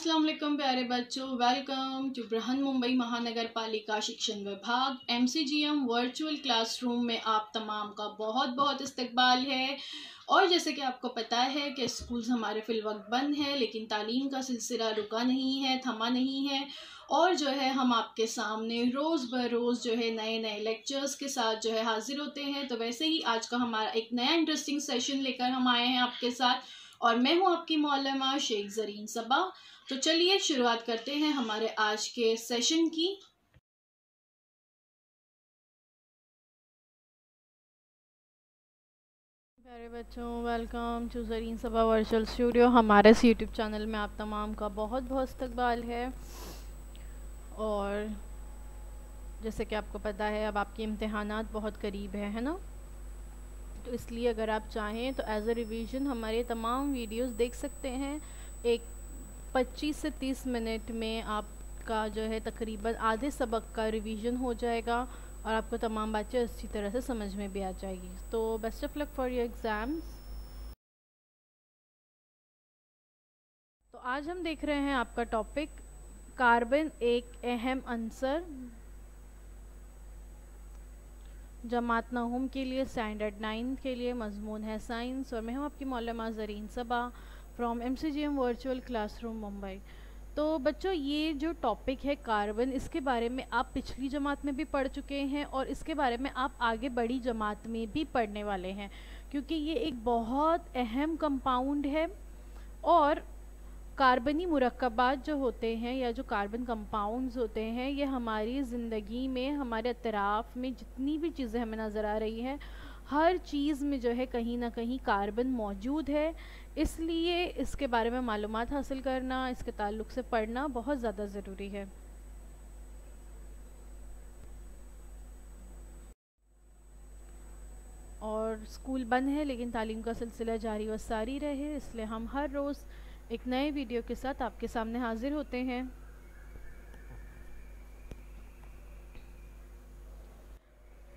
अस्सलाम वालेकुम प्यारे बच्चों, वेलकम टू बृहन मुंबई महानगर पालिका शिक्षण विभाग MCGM वर्चुअल क्लासरूम में आप तमाम का बहुत बहुत इस्तकबाल है। और जैसे कि आपको पता है कि स्कूल्स हमारे फिलवक्त बंद है, लेकिन तालीम का सिलसिला रुका नहीं है, थमा नहीं है। और जो है हम आपके सामने रोज़ ब रोज़ जो है नए नए लेक्चर्स के साथ जो है हाजिर होते हैं। तो वैसे ही आज का हमारा एक नया इंटरेस्टिंग सेशन लेकर हम आए हैं आपके साथ, और मैं हूं आपकी मौलमा शेख ज़रीन सबा। तो चलिए शुरुआत करते हैं हमारे आज के सेशन की। प्यारे बच्चों, welcome to Zareen Saba virtual studio. हमारे इस यूट्यूब चैनल में आप तमाम का बहुत बहुत इस्तकबाल है। और जैसे कि आपको पता है, अब आपके इम्तिहानात बहुत करीब है ना, तो इसलिए अगर आप चाहें तो एज अ रिवीजन हमारे तमाम वीडियोस देख सकते हैं। एक 25 से 30 मिनट में आपका जो है तकरीबन आधे सबक का रिवीजन हो जाएगा और आपको तमाम बातें अच्छी तरह से समझ में भी आ जाएगी। तो best of luck for your exams. तो आज हम देख रहे हैं आपका टॉपिक कार्बन एक अहम अंसर, जमात नहुम के लिए स्टैंडर्ड 9 के लिए मजमून है साइंस। और मैं हूँ आपकी Maulma Zareen Saba from MCGM virtual classroom Mumbai. तो बच्चों, ये जो टॉपिक है कार्बन, इसके बारे में आप पिछली जमात में भी पढ़ चुके हैं और इसके बारे में आप आगे बड़ी जमात में भी पढ़ने वाले हैं, क्योंकि ये एक बहुत अहम कंपाउंड है। और कार्बनी मुरक्कबात जो होते हैं या जो कार्बन कंपाउंड्स होते हैं, ये हमारी ज़िंदगी में, हमारे अतराफ़ में जितनी भी चीज़ें हमें नज़र आ रही हैं, हर चीज़ में जो है कहीं ना कहीं कार्बन मौजूद है। इसलिए इसके बारे में मालूमात हासिल करना, इसके ताल्लुक़ से पढ़ना बहुत ज़्यादा ज़रूरी है। और स्कूल बंद है, लेकिन तालीम का सिलसिला जारी व सारी रहे, इसलिए हम हर रोज़ एक नए वीडियो के साथ आपके सामने हाजिर होते हैं।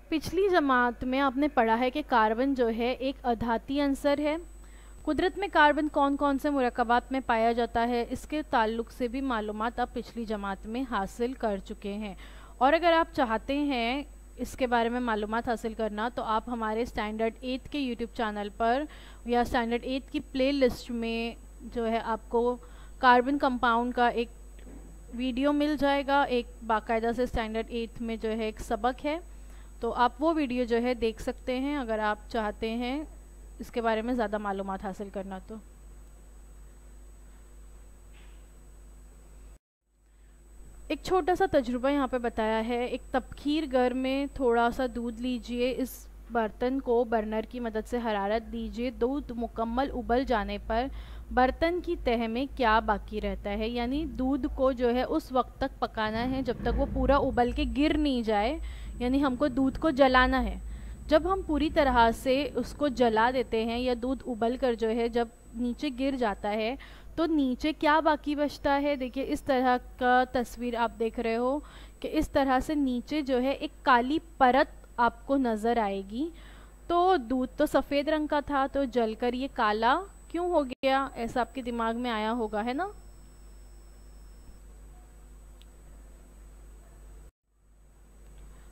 पिछली जमात में आपने पढ़ा है कि कार्बन जो है एक अधाती अंसर है। कुदरत में कार्बन कौन कौन से मुरक्कबात में पाया जाता है, इसके ताल्लुक़ से भी मालूमात आप पिछली जमात में हासिल कर चुके हैं। और अगर आप चाहते हैं इसके बारे में मालूमात हासिल करना, तो आप हमारे स्टैंडर्ड 8 के यूट्यूब चैनल पर या स्टैंडर्ड 8 की प्लेलिस्ट में जो है आपको कार्बन कंपाउंड का एक वीडियो मिल जाएगा। एक बाकायदा से स्टैंडर्ड 8 में जो है एक सबक है, तो आप वो वीडियो जो है देख सकते हैं अगर आप चाहते हैं इसके बारे में ज़्यादा मालूमात हासिल करना। तो एक छोटा सा तजुर्बा यहाँ पे बताया है। एक तबखीर घर में थोड़ा सा दूध लीजिए, इस बर्तन को बर्नर की मदद से हरारत दीजिए। दूध मुकम्मल उबल जाने पर बर्तन की तह में क्या बाकी रहता है, यानी दूध को जो है उस वक्त तक पकाना है जब तक वो पूरा उबल के गिर नहीं जाए, यानी हमको दूध को जलाना है। जब हम पूरी तरह से उसको जला देते हैं या दूध उबल कर जो है जब नीचे गिर जाता है, तो नीचे क्या बाकी बचता है। देखिए, इस तरह का तस्वीर आप देख रहे हो कि इस तरह से नीचे जो है एक काली परत आपको नज़र आएगी। तो दूध तो सफ़ेद रंग का था, तो जलकर ये काला क्यों हो गया, ऐसा आपके दिमाग में आया होगा, है ना।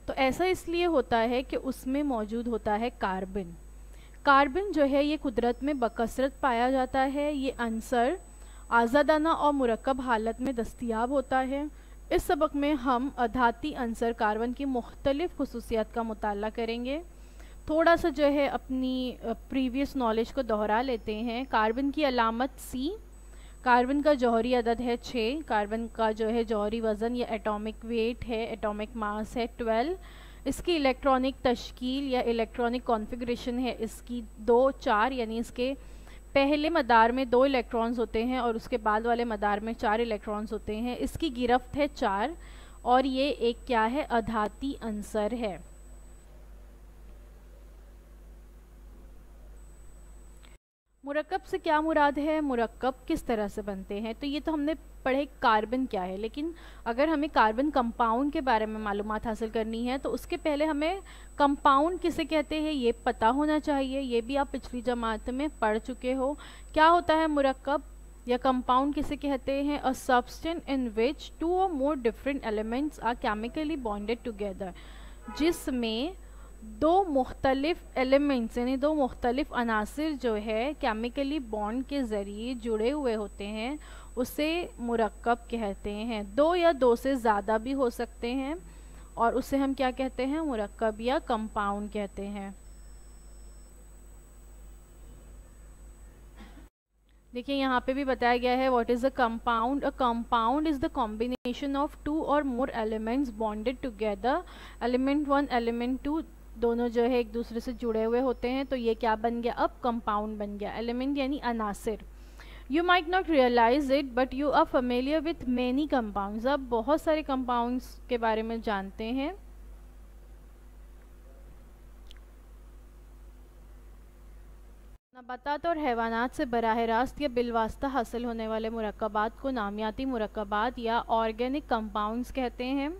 तो ऐसा इसलिए होता है कि उसमें मौजूद होता है कार्बन। कार्बन जो है ये कुदरत में बकसरत पाया जाता है। ये अंसर आज़ादाना और मुरक्कब हालत में दस्तयाब होता है। इस सबक में हम अधाती अंसर कार्बन की मुख्तलिफ़ खुसूसियात का मुताला करेंगे। थोड़ा सा जो है अपनी प्रीवियस नॉलेज को दोहरा लेते हैं। कार्बन की अलामत C, कार्बन का जौहरी अदद है 6, कार्बन का जो है जौहरी वज़न या एटॉमिक वेट है, एटॉमिक मास है 12, इसकी इलेक्ट्रॉनिक तश्कील या इलेक्ट्रॉनिक कॉन्फ़िगरेशन है इसकी 2 4, यानी इसके पहले मदार में 2 इलेक्ट्रॉन्स होते हैं और उसके बाद वाले मदार में 4 इलेक्ट्रॉन्स होते हैं। इसकी गिरफ्त है 4 और ये एक क्या है, अधाती अंसर है। मुरक्कब से क्या मुराद है, मुरक्कब किस तरह से बनते हैं, तो ये तो हमने पढ़े कार्बन क्या है, लेकिन अगर हमें कार्बन कंपाउंड के बारे में मालूमात हासिल करनी है तो उसके पहले हमें कंपाउंड किसे कहते हैं ये पता होना चाहिए। ये भी आप पिछली जमात में पढ़ चुके हो। क्या होता है मुरक्कब, या कंपाउंड किसे कहते हैं? A substance in which two or more different elements are chemically bonded together, जिसमें दो मुख्तलिफ एलिमेंट्स यानी दो मुख्तलिफ अनासिर जो है केमिकली बॉन्ड के ज़रिए जुड़े हुए होते हैं, उसे मुरक्कब कहते हैं। दो या दो से ज़्यादा भी हो सकते हैं और उसे हम क्या कहते हैं? मुरक्कब या कंपाउंड कहते हैं। देखिए यहाँ पे भी बताया गया है what is a compound. A compound is the combination of two or more elements bonded together. Element 1 element 2 दोनों जो है एक दूसरे से जुड़े हुए होते हैं, तो ये क्या बन गया? अब कंपाउंड बन गया। एलिमेंट यानी अनासिर। You might not realise it but you are familiar with many compounds. आप बहुत सारे कंपाउंड्स के बारे में जानते हैं। नबातात और हैवानात से बराह रास्त या बिलवास्ता हासिल होने वाले मुरक्कबात को नामियाती मुरक्कबात या ऑर्गेनिक कंपाउंड्स कहते हैं।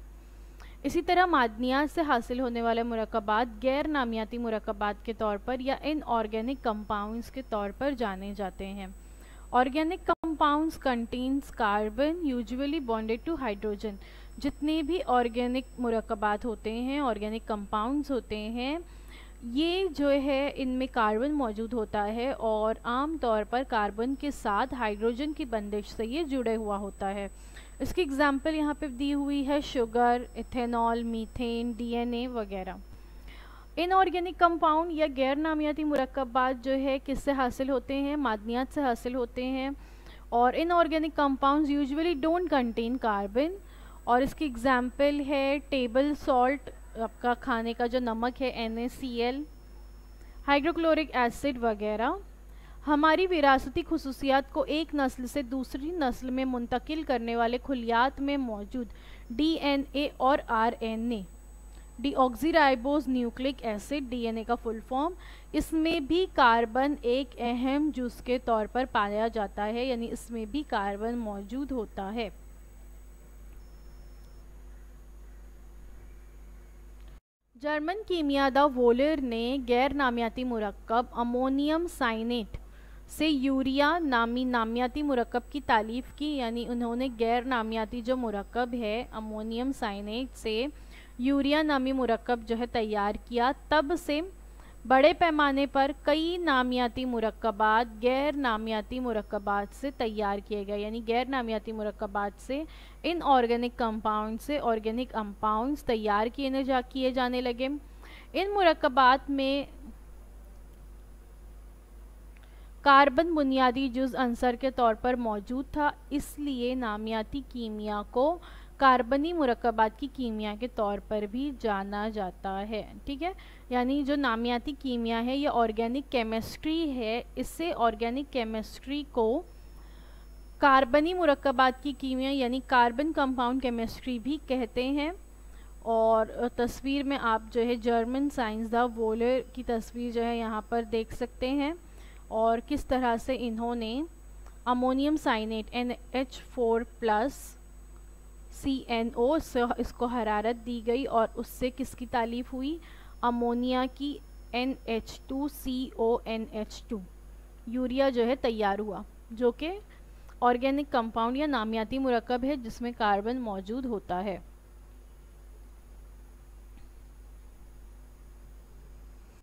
इसी तरह मादनियात से हासिल होने वाले मुरक्कबात गैर नामियाती मुरक्कबात के तौर पर या इनऑर्गेनिक कंपाउंड्स के तौर पर जाने जाते हैं। Organic compounds contains carbon usually bonded to hydrogen. जितने भी ऑर्गेनिक मुरक्कबात होते हैं, ऑर्गेनिक कंपाउंड्स होते हैं, ये जो है इनमें कार्बन मौजूद होता है और आम तौर पर कार्बन के साथ हाइड्रोजन की बंदिश से ये जुड़े हुआ होता है। इसकी एग्जांपल यहाँ पे दी हुई है शुगर, इथेनॉल, मीथेन, डीएनए वगैरह। इनऑर्गेनिक कंपाउंड या गैर नामियाती मुरक्कबात जो है किससे हासिल होते हैं? मादनियात से हासिल होते हैं। और inorganic compounds usually don't contain carbon, और इसकी एग्जांपल है टेबल सॉल्ट, आपका खाने का जो नमक है NaCl, हाइड्रोक्लोरिक एसिड वगैरह। हमारी विरासती खुसूसियात को एक नस्ल से दूसरी नस्ल में मुंतकिल करने वाले खुलियात में मौजूद DNA और RNA, deoxyribose nucleic acid, DNA का फुल फॉर्म, इसमें भी कार्बन एक अहम जुज़ के तौर पर पाया जाता है, यानी इसमें भी कार्बन मौजूद होता है। जर्मन कीमियादा वोलर ने गैर नामियाती मुरक्कब अमोनियम साइनेट से यूरिया नामी नामियाती मुरक्कब की तालीफ की, यानी उन्होंने गैर नामियाती जो मुरक्कब है अमोनियम साइनेट से यूरिया नामी मुरक्कब जो है तैयार किया। तब से बड़े पैमाने पर कई नामियाती मुरक्कबात गैर नामियाती मुरक्कबात से तैयार किए गए, यानी गैर नामियाती मुरक्कबात से इनऑर्गेनिक कंपाउंड से ऑर्गेनिक कंपाउंड्स तैयार किए जाने लगे। इन मुरक्कबात में कार्बन बुनियादी जुज़ अंसर के तौर पर मौजूद था, इसलिए नामियाती कीमिया को कार्बनी मुरक्कबात की कीमिया के तौर पर भी जाना जाता है। ठीक है, यानी जो नामियाती कीमिया है ये ऑर्गेनिक केमिस्ट्री है, इससे ऑर्गेनिक केमिस्ट्री को कार्बनी मुरक्कबात की कीमिया यानी कार्बन कंपाउंड केमिस्ट्री भी कहते हैं। और तस्वीर में आप जो है जर्मन साइंसदान वोलर की तस्वीर जो है यहाँ पर देख सकते हैं, और किस तरह से इन्होंने अमोनियम साइनेट NH4+ CNO से इसको हरारत दी गई और उससे किसकी तालीफ हुई? अमोनिया की NH2CONH2 यूरिया जो है तैयार हुआ, जो कि ऑर्गेनिक कंपाउंड या नामियाती मुरक्कब है जिसमें कार्बन मौजूद होता है।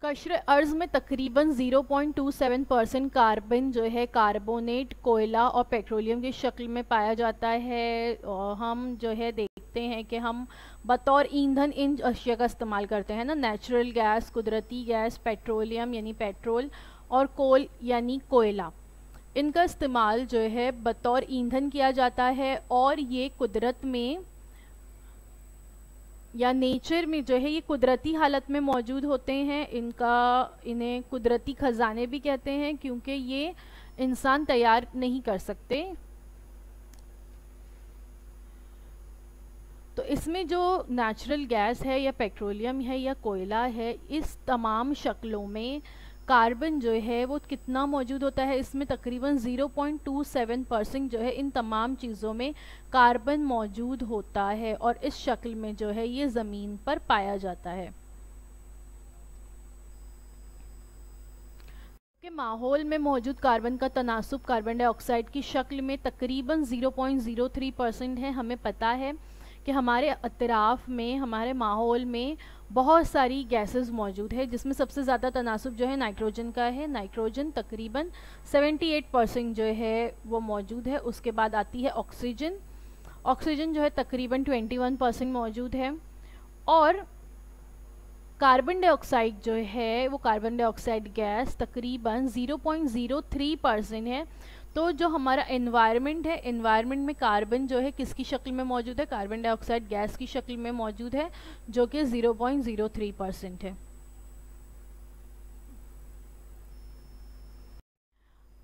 कश्र अर्ज में तकरीबन 0.27% कार्बन जो है कार्बोनेट, कोयला और पेट्रोलियम की शक्ल में पाया जाता है। और हम जो है देखते हैं कि हम बतौर ईंधन इन अशिया का इस्तेमाल करते हैं ना, नेचुरल गैस, कुदरती गैस, पेट्रोलियम यानी पेट्रोल और कोल यानी कोयला, इनका इस्तेमाल जो है बतौर ईंधन किया जाता है। और ये कुदरत में या नेचर में जो है ये कुदरती हालत में मौजूद होते हैं। इन्हें कुदरती खजाने भी कहते हैं क्योंकि ये इंसान तैयार नहीं कर सकते। तो इसमें जो नेचुरल गैस है या पेट्रोलियम है या कोयला है, इस तमाम शक्लों में कार्बन जो है वो कितना मौजूद होता है? इसमें तकरीबन 0.27% जो है इन तमाम चीज़ों में कार्बन मौजूद होता है और इस शक्ल में जो है ये ज़मीन पर पाया जाता है। के माहौल में मौजूद कार्बन का तनासुब कार्बन डाइऑक्साइड की शक्ल में तकरीबन 0.03% है। हमें पता है कि हमारे अतराफ़ में, हमारे माहौल में बहुत सारी गैसेस मौजूद है, जिसमें सबसे ज़्यादा तनासुब जो है नाइट्रोजन का है। नाइट्रोजन तकरीबन 78% जो है वो मौजूद है। उसके बाद आती है ऑक्सीजन। ऑक्सीजन जो है तकरीबन 21% मौजूद है। और कार्बन डाइऑक्साइड जो है वो कार्बन डाइऑक्साइड गैस तकरीबन 0.03% है। तो जो हमारा एनवायरनमेंट है, एनवायरनमेंट में कार्बन जो है किसकी शक्ल में मौजूद है? कार्बन डाइऑक्साइड गैस की शक्ल में मौजूद है, जो कि 0.03% है।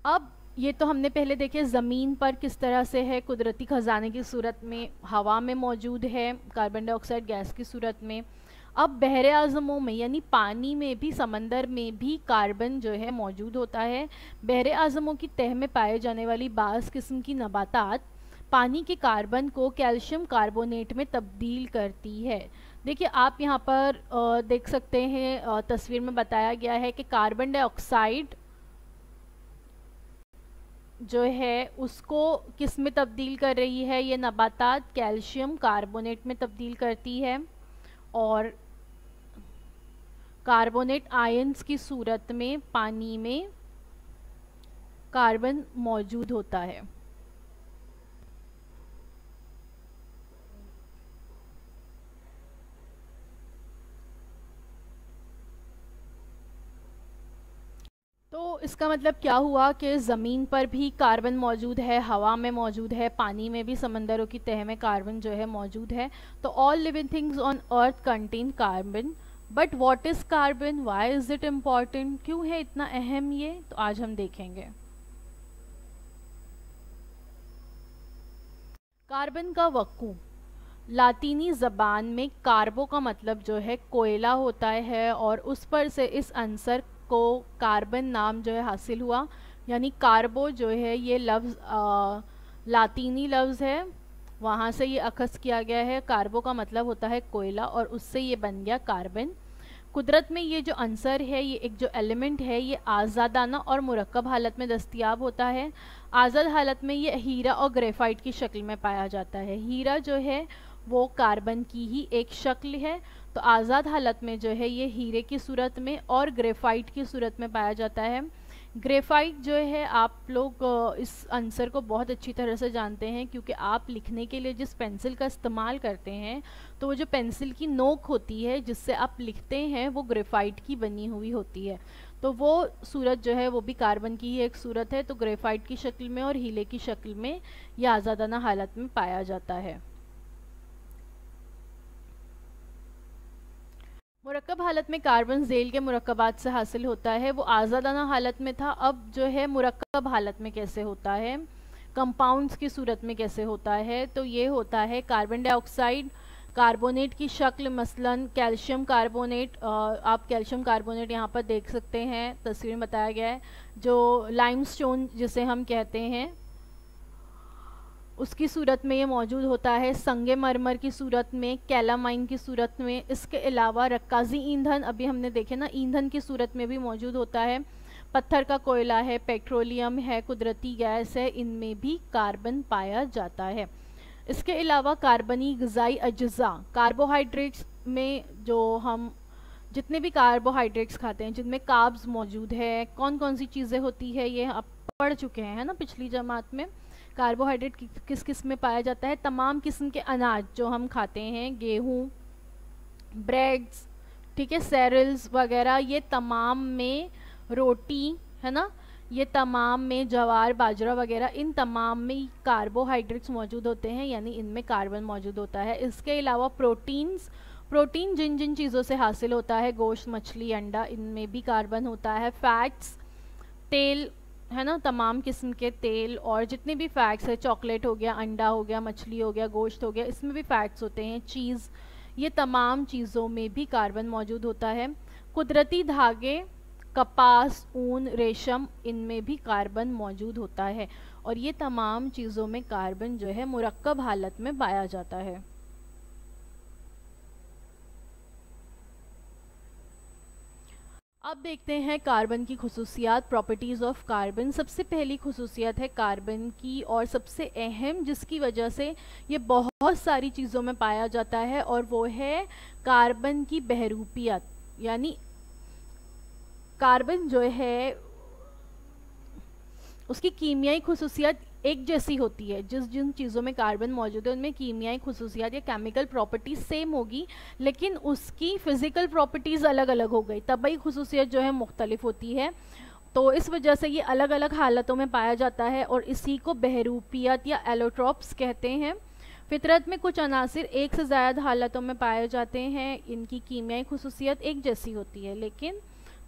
अब ये तो हमने पहले देखे ज़मीन पर किस तरह से है, कुदरती ख़जाने की सूरत में, हवा में मौजूद है कार्बन डाइऑक्साइड गैस की सूरत में। अब बहरे आज़मों में यानी पानी में भी, समंदर में भी कार्बन जो है मौजूद होता है। बहरे आज़मों की तह में पाए जाने वाली बाज़ किस्म की नबातात पानी के कार्बन को कैल्शियम कार्बोनेट में तब्दील करती है। देखिए आप यहाँ पर देख सकते हैं, तस्वीर में बताया गया है कि कार्बन डाइऑक्साइड जो है उसको किस में तब्दील कर रही है? ये नबातात कैल्शियम कार्बोनेट में तब्दील करती है, और कार्बोनेट आयंस की सूरत में पानी में कार्बन मौजूद होता है। तो इसका मतलब क्या हुआ कि ज़मीन पर भी कार्बन मौजूद है, हवा में मौजूद है, पानी में भी, समंदरों की तह में कार्बन जो है मौजूद है। तो all living things on earth contain carbon. But what is carbon, why is it important, क्यों है इतना अहम ये, तो आज हम देखेंगे। कार्बन का वक़ू लातीनी ज़बान में कार्बो का मतलब जो है कोयला होता है, और उस पर से इस अंसर को कार्बन नाम जो है हासिल हुआ। यानी कार्बो जो है ये लफ्ज़ लातीनी लफ्ज़ है, वहाँ से ये अखज़ किया गया है। कार्बो का मतलब होता है कोयला, और उससे ये बन गया कार्बन। कुदरत में ये जो अंसर है, ये एक जो एलिमेंट है, ये आज़ादाना और मुरक्कब हालत में दस्तयाब होता है। आज़ाद हालत में ये हीरा और ग्रेफाइट की शक्ल में पाया जाता है। हीरा जो है वो कार्बन की ही एक शक्ल है, तो आज़ाद हालत में जो है ये हीरे की सूरत में और ग्रेफाइट की सूरत में पाया जाता है। ग्रेफाइट जो है, आप लोग इस आंसर को बहुत अच्छी तरह से जानते हैं, क्योंकि आप लिखने के लिए जिस पेंसिल का इस्तेमाल करते हैं, तो वो जो पेंसिल की नोक होती है जिससे आप लिखते हैं, वो ग्रेफाइट की बनी हुई होती है। तो वो सूरत जो है वो भी कार्बन की ही एक सूरत है। तो ग्रेफाइट की शक्ल में और हीरे की शक्ल में यह आज़ादाना हालत में पाया जाता है। मुरक्कब हालत में कार्बन झेल के मुरक्कबात से हासिल होता है, वो आज़ादाना हालत में था। अब जो है मुरक्कब हालत में कैसे होता है, कंपाउंड्स की सूरत में कैसे होता है, तो ये होता है कार्बन डाइऑक्साइड कार्बोनेट की शक्ल, मसलन कैल्शियम कार्बोनेट। आप कैल्शियम कार्बोनेट यहाँ पर देख सकते हैं, तस्वीर में बताया गया है, जो लाइमस्टोन जिसे हम कहते हैं उसकी सूरत में ये मौजूद होता है। संगे मरमर की सूरत में, कैलामाइन की सूरत में। इसके अलावा रक्काजी ईंधन, अभी हमने देखे ना, ईंधन की सूरत में भी मौजूद होता है। पत्थर का कोयला है, पेट्रोलियम है, कुदरती गैस है, इनमें भी कार्बन पाया जाता है। इसके अलावा कार्बनी ग़िज़ाई अज्जा, कार्बोहाइड्रेट्स में जो हम जितने भी कार्बोहाइड्रेट्स खाते हैं जिनमें कार्ब्स मौजूद है, कौन कौन सी चीज़ें होती है ये आप पढ़ चुके हैं, है ना, पिछली जमात में। कार्बोहाइड्रेट किस किस में पाया जाता है? तमाम किस्म के अनाज जो हम खाते हैं, गेहूँ, ब्रेड्स, ठीक है, सेरेल्स वगैरह, ये तमाम में, रोटी, है ना, ये तमाम में, ज्वार बाजरा वगैरह, इन तमाम में कार्बोहाइड्रेट्स मौजूद होते हैं, यानी इनमें कार्बन मौजूद होता है। इसके अलावा प्रोटीन्स, प्रोटीन जिन जिन चीज़ों से हासिल होता है, गोश्त, मछली, अंडा, इनमें भी कार्बन होता है। फैट्स, तेल, है ना, तमाम किस्म के तेल और जितने भी फैट्स है, चॉकलेट हो गया, अंडा हो गया, मछली हो गया, गोश्त हो गया, इसमें भी फैट्स होते हैं। चीज़, ये तमाम चीज़ों में भी कार्बन मौजूद होता है। कुदरती धागे, कपास, ऊन, रेशम, इनमें भी कार्बन मौजूद होता है, और ये तमाम चीज़ों में कार्बन जो है मुरक्कब हालत में पाया जाता है। अब देखते हैं कार्बन की खुसूसियात, प्रॉपर्टीज़ ऑफ कार्बन। सबसे पहली खुसूसियत है कार्बन की, और सबसे अहम जिसकी वजह से ये बहुत सारी चीज़ों में पाया जाता है, और वो है कार्बन की बहरूपियत। यानी कार्बन जो है उसकी कीमियाई खुसूसियत एक जैसी होती है। जिन चीज़ों में कार्बन मौजूद है उनमें कीमियाई खुसूसियत या केमिकल प्रॉपर्टीज सेम होगी, लेकिन उसकी फिजिकल प्रॉपर्टीज़ अलग अलग हो गई, तबई खुसूसियत जो है मुख्तलिफ होती है। तो इस वजह से ये अलग अलग हालतों में पाया जाता है, और इसी को बहरूपियत या एलोट्रॉप्स कहते हैं। फितरत में कुछ अनासिर एक से ज़्यादा हालतों में पाए जाते हैं, इनकी कीमियाई खुसूसियत एक जैसी होती है, लेकिन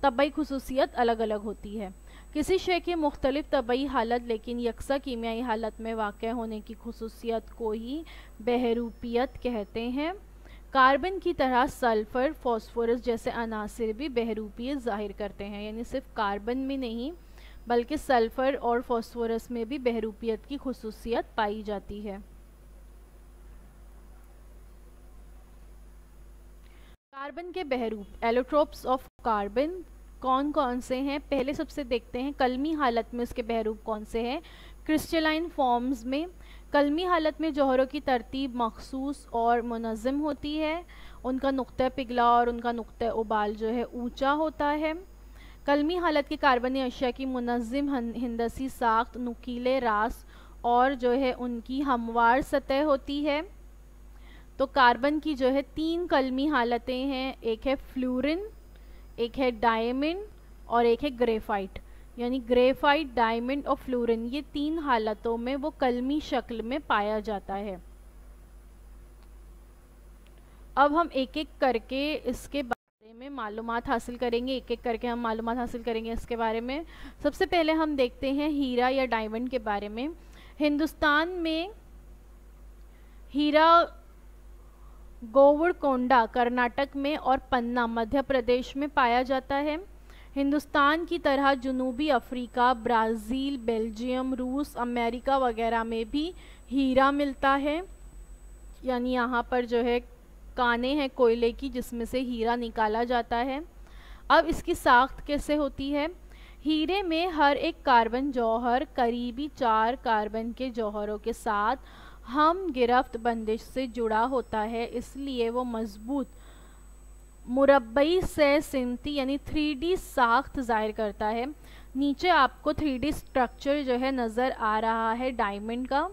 तबई खुसूसियत अलग अलग होती है। किसी शय की मुख्तलिफ तबई हालत लेकिन यकसा कीमियाई हालत में वाक़ होने की खुसूसियत को ही बहरूपियत कहते हैं। कार्बन की तरह सल्फ़र, फॉस्फोरस जैसे अनासिर भी बहरूपियत ज़ाहिर करते हैं, यानी सिर्फ कार्बन में नहीं बल्कि सल्फ़र और फॉस्फोरस में भी बहरूपियत की खुसूसियत पाई जाती है। कार्बन के बहरूप, एलोट्रोप्स ऑफ कार्बन कौन कौन से हैं? पहले सबसे देखते हैं कलमी हालत में इसके बहरूप कौन से हैं। क्रिस्टलाइन फॉर्म्स में, कलमी हालत में जौहरों की तरतीब मखसूस और मुनज़्ज़म होती है, उनका नुक्ता पिघला और उनका नुक्ता उबाल जो है ऊंचा होता है। कलमी हालत के कार्बनी अशिया की मुनज़्ज़म हिंदसी साख्त, नुकीले रास और जो है उनकी हमवार सतह होती है। तो कार्बन की जो है 3 कलमी हालतें हैं, एक है फ्लूरिन, एक है डायमंड और एक है ग्रेफाइट। यानी ग्रेफाइट, डायमंड और फ्लूरिन, ये 3 हालतों में वो कलमी शक्ल में पाया जाता है। अब हम एक एक करके इसके बारे में मालूमात हासिल करेंगे, एक एक करके हम मालूमात हासिल करेंगे इसके बारे में। सबसे पहले हम देखते हैं हीरा या डायमंड के बारे में। हिंदुस्तान में हीरा गोवड़कोंडा कर्नाटक में और पन्ना मध्य प्रदेश में पाया जाता है। हिंदुस्तान की तरह जनूबी अफ्रीका, ब्राज़ील, बेल्जियम, रूस, अमेरिका वगैरह में भी हीरा मिलता है। यानी यहाँ पर जो है कानें हैं कोयले की जिसमें से हीरा निकाला जाता है। अब इसकी साख्त कैसे होती है? हीरे में हर एक कार्बन जौहर करीबी 4 कार्बन के जौहरों के साथ हम गिरफ्त बंदिश से जुड़ा होता है, इसलिए वो मजबूत मुरब्बई से सिमती यानी 3D साख्त ज़ाहिर करता है। नीचे आपको 3D स्ट्रक्चर जो है नज़र आ रहा है डायमंड का।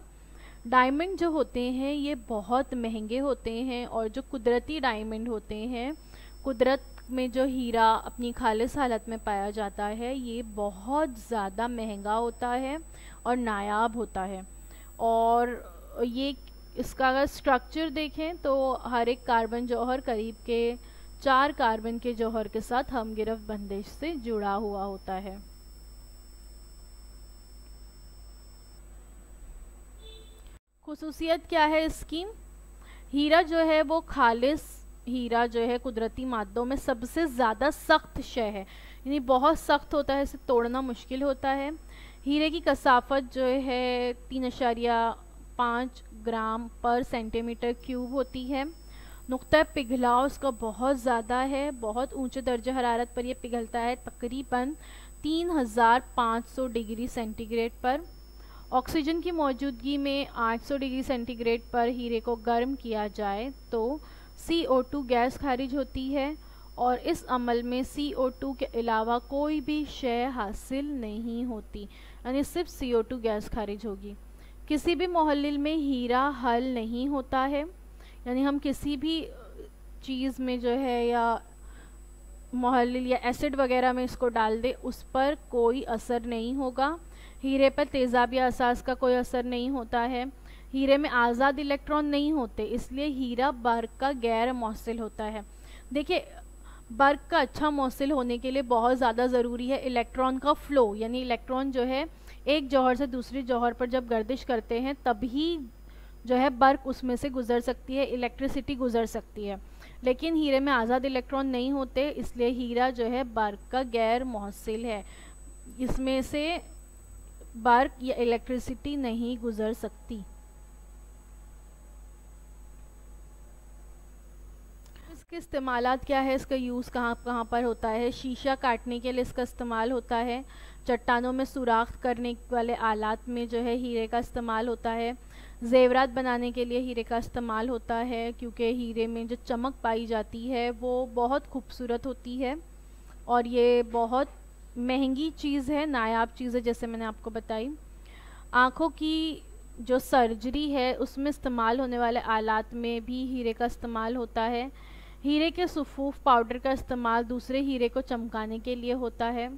डायमंड जो होते हैं ये बहुत महंगे होते हैं, और जो कुदरती डायमंड होते हैं, कुदरत में जो हीरा अपनी खालिस हालत में पाया जाता है, ये बहुत ज़्यादा महंगा होता है और नायाब होता है। और ये इसका अगर स्ट्रक्चर देखें तो हर एक कार्बन जौहर करीब के 4 कार्बन के जौहर के साथ हम गिरफ्त बंदिश से जुड़ा हुआ होता है। खुसूसियत क्या है इसकी? हीरा जो है वो खालिस हीरा जो है कुदरती मादों में सबसे ज़्यादा सख्त शय है, यानी बहुत सख्त होता है, इसे तोड़ना मुश्किल होता है। हीरे की कसाफत जो है 3.5 ग्राम पर सेंटीमीटर क्यूब होती है। नुक्ता पिघलाव उसका बहुत ज़्यादा है, बहुत ऊंचे दर्जे हरारत पर यह पिघलता है, तकरीबन 3500 डिग्री सेंटीग्रेड पर। ऑक्सीजन की मौजूदगी में 800 डिग्री सेंटीग्रेड पर हीरे को गर्म किया जाए तो CO2 गैस खारिज होती है, और इस अमल में CO2 के अलावा कोई भी शय हासिल नहीं होती, यानी सिर्फ CO2 गैस खारिज होगी। किसी भी मोहल्लिल में हीरा हल नहीं होता है, यानी हम किसी भी चीज़ में जो है या मोहल्लिल या एसिड वगैरह में इसको डाल दे उस पर कोई असर नहीं होगा। हीरे पर तेज़ाब या असास का कोई असर नहीं होता है। हीरे में आज़ाद इलेक्ट्रॉन नहीं होते, इसलिए हीरा बर्क का गैर मौसिल होता है। देखिए, बर्क का अच्छा मौसिल होने के लिए बहुत ज़्यादा ज़रूरी है इलेक्ट्रॉन का फ़्लो, यानी इलेक्ट्रॉन जो है एक जौहर से दूसरी जौहर पर जब गर्दिश करते हैं तभी जो है बर्क उसमें से गुज़र सकती है, इलेक्ट्रिसिटी गुज़र सकती है। लेकिन हीरे में आज़ाद इलेक्ट्रॉन नहीं होते, इसलिए हीरा जो है बर्क का गैर मौसिल है, इसमें से बर्क या इलेक्ट्रिसिटी नहीं गुज़र सकती। इसके इस्तेमालात क्या है, इसका यूज़ कहाँ कहाँ पर होता है। शीशा काटने के लिए इसका इस्तेमाल होता है। चट्टानों में सुराख करने वाले आलात में जो है हीरे का इस्तेमाल होता है। जेवरात बनाने के लिए हीरे का इस्तेमाल होता है, क्योंकि हीरे में जो चमक पाई जाती है वो बहुत खूबसूरत होती है और ये बहुत महंगी चीज़ है, नायाब चीज़ है, जैसे मैंने आपको बताई। आँखों की जो सर्जरी है उसमें इस्तेमाल होने वाले आलात में भी हीरे का इस्तेमाल होता है। हीरे के सुफूफ पाउडर का इस्तेमाल दूसरे हीरे को चमकाने के लिए होता है।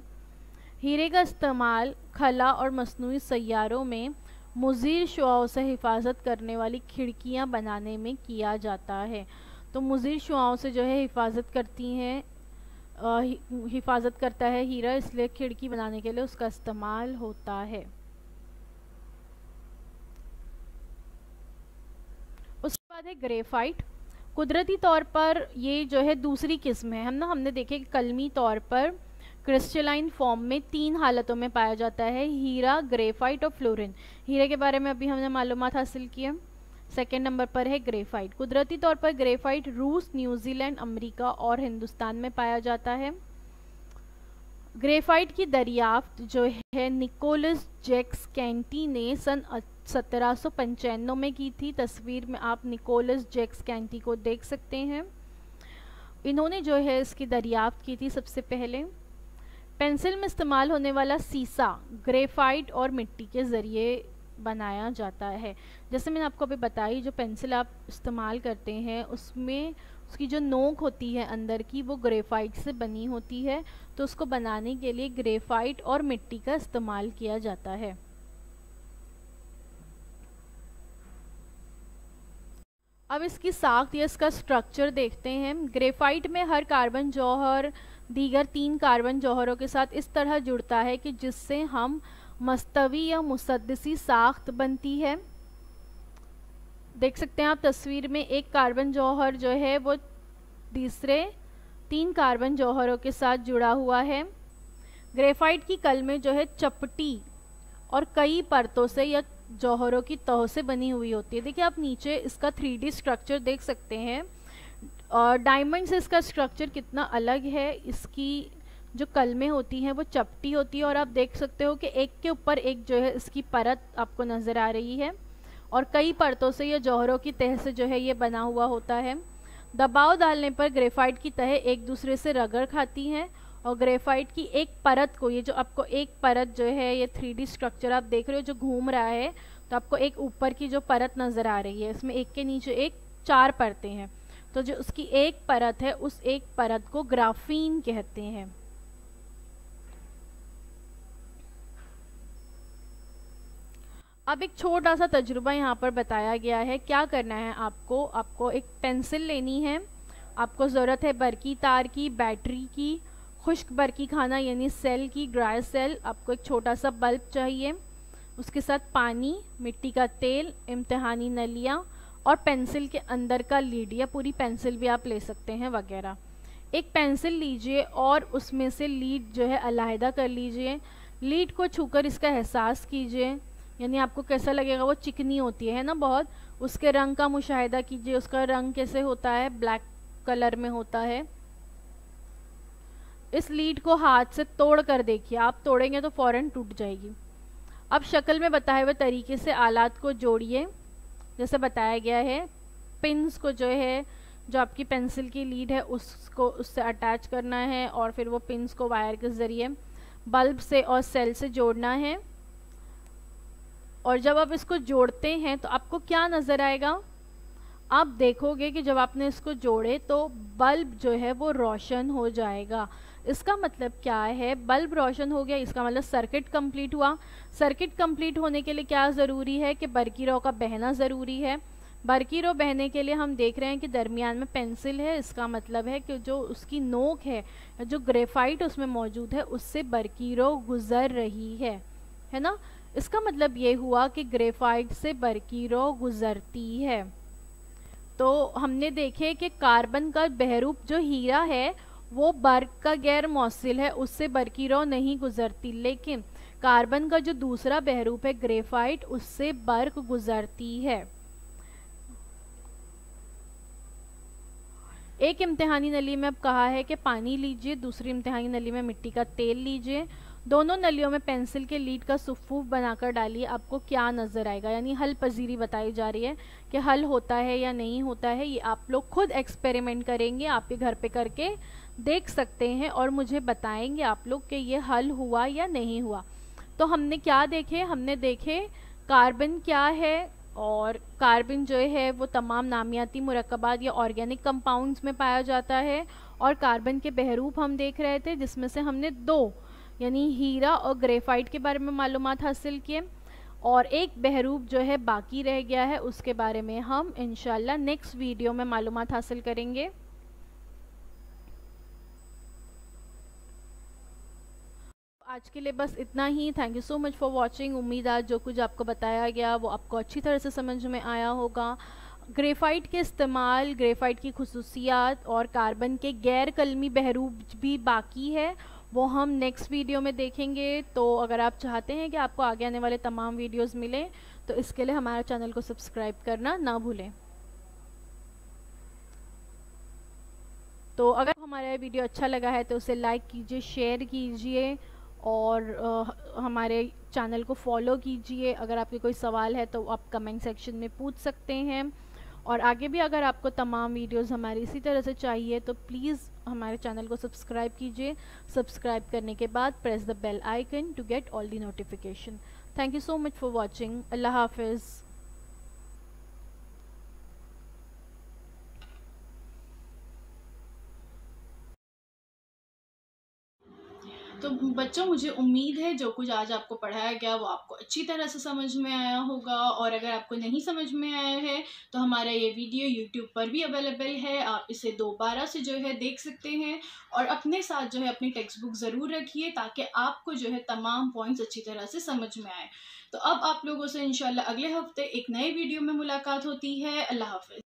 हीरे का इस्तेमाल खला और मस्नूई सैयारों में मुज़ीर शुआओं से हिफाजत करने वाली खिड़कियां बनाने में किया जाता है। तो मुज़ीर शुआओं से जो है हिफाजत करती हैं, हिफाजत करता है हीरा, इसलिए खिड़की बनाने के लिए उसका इस्तेमाल होता है। उसके बाद है ग्रेफाइट। कुदरती तौर पर ये जो है दूसरी किस्म है। हमने देखे कि कलमी तौर पर क्रिस्टलाइन फॉर्म में 3 हालतों में पाया जाता है, हीरा, ग्रेफाइट और फ्लोरीन। हीरे के बारे में अभी हमने मालूमात हासिल की है। सेकेंड नंबर पर है ग्रेफाइट। कुदरती तौर पर ग्रेफाइट रूस, न्यूजीलैंड, अमेरिका और हिंदुस्तान में पाया जाता है। ग्रेफाइट की दरियाफ्त जो है निकोलस जैक्स कैंटी ने सन 1795 में की थी। तस्वीर में आप निकोलस जैक्स कैंटी को देख सकते हैं। इन्होंने जो है इसकी दरियाफ्त की थी सबसे पहले। पेंसिल में इस्तेमाल होने वाला सीसा ग्रेफाइट और मिट्टी के ज़रिए बनाया जाता है। जैसे मैंने आपको अभी बताई, जो पेंसिल आप इस्तेमाल करते हैं उसमें उसकी जो नोक होती है अंदर की वो ग्रेफाइट से बनी होती है, तो उसको बनाने के लिए ग्रेफाइट और मिट्टी का इस्तेमाल किया जाता है। अब इसकी साख्त या इसका स्ट्रक्चर देखते हैं। ग्रेफाइट में हर कार्बन जौहर दीगर 3 कार्बन जौहरों के साथ इस तरह जुड़ता है कि जिससे हम मस्तवी या मुसद्दसी साख्त बनती है। देख सकते हैं आप तस्वीर में, एक कार्बन जौहर जो है वो तीसरे 3 कार्बन जौहरों के साथ जुड़ा हुआ है। ग्रेफाइट की कल में जो है चपटी और कई परतों से या जौहरों की तह से बनी हुई होती है। देखिए आप नीचे इसका 3D स्ट्रक्चर देख सकते हैं और डायमंड से इसका स्ट्रक्चर कितना अलग है। इसकी जो कलमें होती हैं वो चपटी होती है और आप देख सकते हो कि एक के ऊपर एक जो है इसकी परत आपको नज़र आ रही है और कई परतों से या जौहरों की तह से जो है ये बना हुआ होता है। दबाव डालने पर ग्रेफाइट की तह एक दूसरे से रगड़ खाती हैं और ग्रेफाइट की एक परत को, ये जो आपको एक परत जो है ये 3D स्ट्रक्चर आप देख रहे हो जो घूम रहा है, तो आपको एक ऊपर की जो परत नज़र आ रही है, इसमें एक के नीचे एक 4 परतें हैं, तो जो उसकी एक परत है उस एक परत को ग्राफीन कहते हैं। अब एक छोटा सा तजुर्बा यहाँ पर बताया गया है। क्या करना है आपको एक पेंसिल लेनी है, आपको ज़रूरत है बरकी तार की, बैटरी की, खुश्क बरकी खाना यानी सेल की, ड्राई सेल, आपको एक छोटा सा बल्ब चाहिए, उसके साथ पानी, मिट्टी का तेल, इम्तिहानी नलियाँ और पेंसिल के अंदर का लीड या पूरी पेंसिल भी आप ले सकते हैं वगैरह। एक पेंसिल लीजिए और उसमें से लीड जो है अलहदा कर लीजिए। लीड को छूकर इसका एहसास कीजिए, यानी आपको कैसा लगेगा, वो चिकनी होती है ना बहुत। उसके रंग का मुशाहिदा कीजिए, उसका रंग कैसे होता है, ब्लैक कलर में होता है। इस लीड को हाथ से तोड़ कर देखिए, आप तोड़ेंगे तो फ़ौरन टूट जाएगी। अब शक्ल में बताए हुए तरीके से आलात को जोड़िए जैसे बताया गया है। पिन्स को जो है, जो आपकी पेंसिल की लीड है उसको उससे अटैच करना है और फिर वो पिन्स को वायर के ज़रिए बल्ब से और सेल से जोड़ना है। और जब आप इसको जोड़ते हैं तो आपको क्या नज़र आएगा, आप देखोगे कि जब आपने इसको जोड़े तो बल्ब जो है वो रोशन हो जाएगा। इसका मतलब क्या है, बल्ब रोशन हो गया, इसका मतलब सर्किट कंप्लीट हुआ। सर्किट कंप्लीट होने के लिए क्या ज़रूरी है कि बरकी रॉ का बहना ज़रूरी है। बरकी रॉ बहने के लिए हम देख रहे हैं कि दरमियान में पेंसिल है, इसका मतलब है कि जो उसकी नोक है, जो ग्रेफाइट उसमें मौजूद है, उससे बरकी रॉ गुज़र रही है ना। इसका मतलब ये हुआ कि ग्रेफाइट से बरकी रॉ गुज़रती है। तो हमने देखे कि कार्बन का बहरूप जो हीरा है वो बर्क का गैर मौसिल है, उससे बरकी रॉ नहीं गुजरती, लेकिन कार्बन का जो दूसरा बहरूप है ग्रेफाइट, उससे बर्क गुजरती है। एक इम्तिहानी नली में अब कहा है कि पानी लीजिए, दूसरी इम्तिहानी नली में मिट्टी का तेल लीजिए, दोनों नलियों में पेंसिल के लीड का सुफूफ बनाकर डालिए, आपको क्या नज़र आएगा। यानी हल पजीरी बताई जा रही है कि हल होता है या नहीं होता है। ये आप लोग खुद एक्सपेरिमेंट करेंगे, आप ये घर पे करके देख सकते हैं और मुझे बताएंगे आप लोग कि ये हल हुआ या नहीं हुआ। तो हमने क्या देखे, हमने देखे कार्बन क्या है, और कार्बन जो है वो तमाम नामियाती मुरक्कबात या ऑर्गेनिक कंपाउंड्स में पाया जाता है। और कार्बन के बहरूप हम देख रहे थे, जिसमें से हमने दो यानी हीरा और ग्रेफाइट के बारे में मालूमात हासिल किए, और एक बहरूप जो है बाकी रह गया है, उसके बारे में हम इंशाल्लाह नेक्स्ट वीडियो में मालूमात हासिल करेंगे। आज के लिए बस इतना ही। Thank you so much for watching. उम्मीद आज जो कुछ आपको बताया गया वो आपको अच्छी तरह से समझ में आया होगा। ग्रेफाइट के इस्तेमाल, ग्रेफाइट की खुसूसियात और कार्बन के गैर कलमी बहरूप भी बाकी है, वो हम नेक्स्ट वीडियो में देखेंगे। तो अगर आप चाहते हैं कि आपको आगे आने वाले तमाम वीडियोस मिलें तो इसके लिए हमारे चैनल को सब्सक्राइब करना ना भूलें। तो अगर हमारा वीडियो अच्छा लगा है तो उसे लाइक कीजिए, शेयर कीजिए और हमारे चैनल को फॉलो कीजिए। अगर आपके कोई सवाल है तो आप कमेंट सेक्शन में पूछ सकते हैं। और आगे भी अगर आपको तमाम वीडियोस हमारी इसी तरह से चाहिए तो प्लीज़ हमारे चैनल को सब्सक्राइब कीजिए। सब्सक्राइब करने के बाद press the bell icon to get all the notification. Thank you so much for watching. अल्लाह हाफिज़। तो बच्चों, मुझे उम्मीद है जो कुछ आज आपको पढ़ाया गया वो आपको अच्छी तरह से समझ में आया होगा। और अगर आपको नहीं समझ में आया है तो हमारा ये वीडियो YouTube पर भी अवेलेबल है, आप इसे दोबारा से जो है देख सकते हैं। और अपने साथ जो है अपनी टेक्स्ट बुक ज़रूर रखिए ताकि आपको जो है तमाम पॉइंट्स अच्छी तरह से समझ में आए। तो अब आप लोगों से इंशाल्लाह अगले हफ्ते एक नए वीडियो में मुलाकात होती है। अल्लाह हाफिज़।